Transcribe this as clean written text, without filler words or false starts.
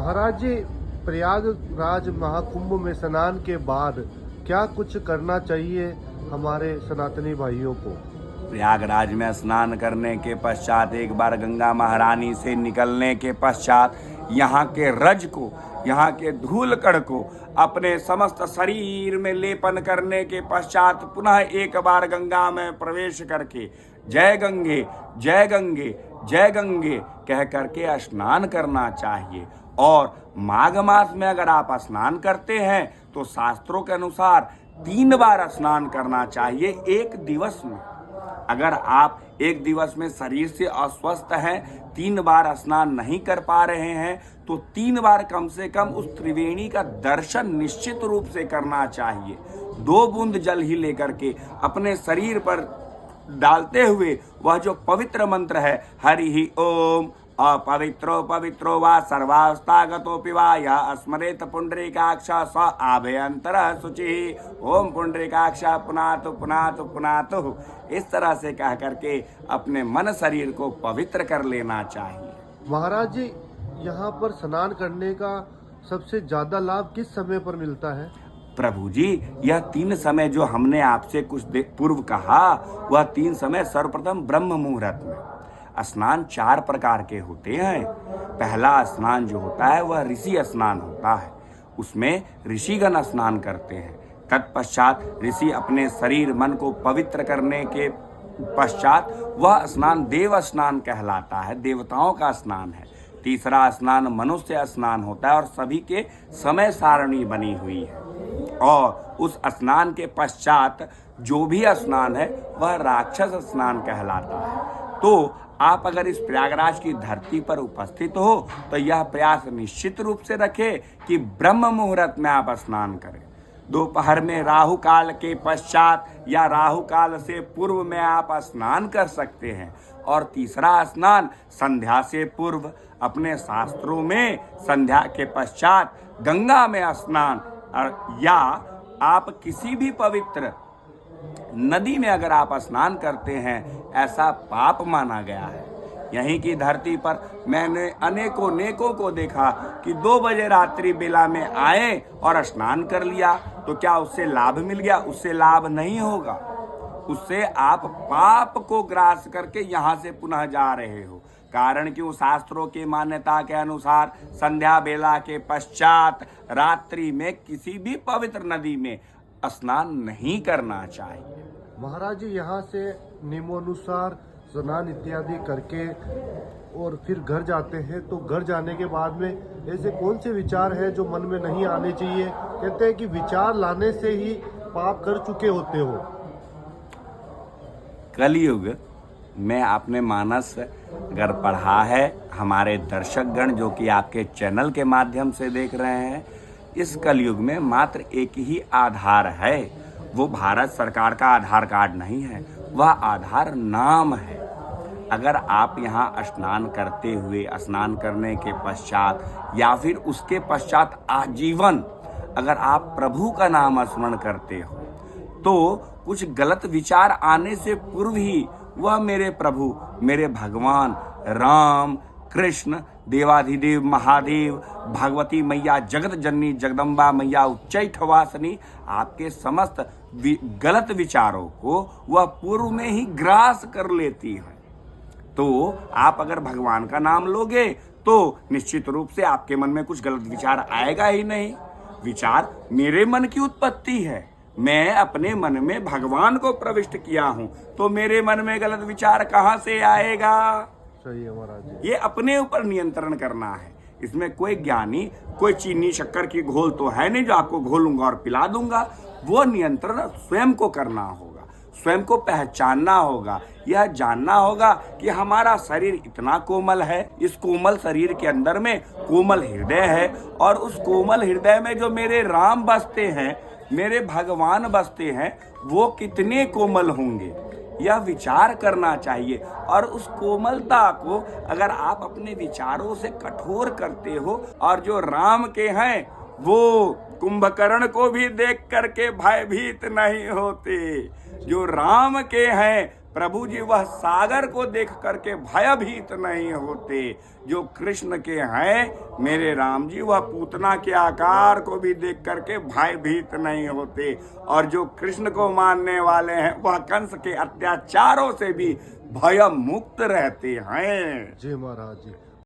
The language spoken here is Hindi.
महाराज जी, प्रयागराज महाकुंभ में स्नान के बाद क्या कुछ करना चाहिए हमारे सनातनी भाइयों को? प्रयागराज में स्नान करने के पश्चात एक बार गंगा महारानी से निकलने के पश्चात यहाँ के रज को, यहाँ के धूल कण को अपने समस्त शरीर में लेपन करने के पश्चात पुनः एक बार गंगा में प्रवेश करके जय गंगे जय गंगे जय गंगे कह करके स्नान करना चाहिए। और माघ मास में अगर आप स्नान करते हैं तो शास्त्रों के अनुसार 3 बार स्नान करना चाहिए एक दिवस में। अगर आप एक दिवस में शरीर से अस्वस्थ हैं, 3 बार स्नान नहीं कर पा रहे हैं, तो 3 बार कम से कम उस त्रिवेणी का दर्शन निश्चित रूप से करना चाहिए। 2 बूंद जल ही लेकर के अपने शरीर पर डालते हुए वह जो पवित्र मंत्र है, हरि ही ओम अपवित्रो पवित्रो वा सर्वावस्थागतोऽपि वा यः स्मरेत पुंडरीकाक्ष स आभयंतरः शुचिः ओम पुंडरीकाक्ष पुनातु पुनातु पुनातु, इस तरह से कह करके अपने मन शरीर को पवित्र कर लेना चाहिए। महाराज जी, यहाँ पर स्नान करने का सबसे ज्यादा लाभ किस समय पर मिलता है? प्रभु जी, यह 3 समय जो हमने आपसे कुछ पूर्व कहा, वह 3 समय सर्वप्रथम ब्रह्म मुहूर्त में। स्नान 4 प्रकार के होते हैं। पहला स्नान जो होता है वह ऋषि स्नान होता है, उसमें ऋषिगण स्नान करते हैं। तत्पश्चात ऋषि अपने शरीर मन को पवित्र करने के पश्चात वह स्नान देव स्नान कहलाता है, देवताओं का स्नान है। तीसरा स्नान मनुष्य स्नान होता है और सभी के समय सारणी बनी हुई है। और उस स्नान के पश्चात जो भी स्नान है वह राक्षस स्नान कहलाता है। तो आप अगर इस प्रयागराज की धरती पर उपस्थित हो तो यह प्रयास निश्चित रूप से रखें कि ब्रह्म मुहूर्त में आप स्नान करें। दोपहर में राहु काल के पश्चात या राहु काल से पूर्व में आप स्नान कर सकते हैं। और तीसरा स्नान संध्या से पूर्व, अपने शास्त्रों में संध्या के पश्चात गंगा में स्नान, या आप किसी भी पवित्र नदी में अगर आप स्नान करते हैं, ऐसा पाप माना गया है। यहीं की धरती पर मैंने अनेकों को देखा कि 2 बजे रात्रि बेला में आए और स्नान कर लिया, तो क्या उससे लाभ मिल गया? उससे लाभ नहीं होगा। उससे आप पाप को ग्रास करके यहाँ से पुनः जा रहे हो। कारण कि शास्त्रों की मान्यता के अनुसार संध्या बेला के पश्चात रात्रि में किसी भी पवित्र नदी में स्नान नहीं करना चाहिए। महाराज जी, यहाँ से नियमानुसार स्नान इत्यादि करके और फिर घर जाते हैं, तो घर जाने के बाद में ऐसे कौन से विचार है जो मन में नहीं आने चाहिए? कहते हैं कि विचार लाने से ही पाप कर चुके होते हो। कलयुग में आपने मानस अगर पढ़ा है, हमारे दर्शकगण जो कि आपके चैनल के माध्यम से देख रहे हैं, इस कलयुग में मात्र एक ही आधार है। वो भारत सरकार का आधार कार्ड नहीं है, वह आधार नाम है। अगर आप यहाँ स्नान करते हुए, स्नान करने के पश्चात या फिर उसके पश्चात आजीवन अगर आप प्रभु का नाम स्मरण करते हो, तो कुछ गलत विचार आने से पूर्व ही वह मेरे प्रभु, मेरे भगवान राम कृष्ण, देवाधिदेव महादेव, भगवती मैया, जगत जननी जगदम्बा मैया, उच्चैठवासिनी, आपके समस्त गलत विचारों को वह पूर्व में ही ग्रास कर लेती है। तो आप अगर भगवान का नाम लोगे तो निश्चित रूप से आपके मन में कुछ गलत विचार आएगा ही नहीं। विचार मेरे मन की उत्पत्ति है, मैं अपने मन में भगवान को प्रविष्ट किया हूं, तो मेरे मन में गलत विचार कहां से आएगा? सही है महाराज। ये अपने ऊपर नियंत्रण करना है। इसमें कोई ज्ञानी, कोई चीनी शक्कर की घोल तो है नहीं जो आपको घोलूंगा और पिला दूंगा। वो नियंत्रण स्वयं को करना होगा, स्वयं को पहचानना होगा, यह जानना होगा कि हमारा शरीर इतना कोमल है, इस कोमल शरीर के अंदर में कोमल हृदय है, और उस कोमल हृदय में जो मेरे राम बसते हैं, मेरे भगवान बसते हैं, वो कितने कोमल होंगे, यह विचार करना चाहिए। और उस कोमलता को अगर आप अपने विचारों से कठोर करते हो, और जो राम के हैं वो कुंभकर्ण को भी देख करके भयभीत नहीं होते, जो राम के हैं प्रभु जी वह सागर को देख करके भयभीत नहीं होते। जो कृष्ण के हैं मेरे राम जी, वह पूतना के आकार को भी देख करके भयभीत नहीं होते। और जो कृष्ण को मानने वाले हैं वह कंस के अत्याचारों से भी भय मुक्त रहते हैं। जी महाराज जी।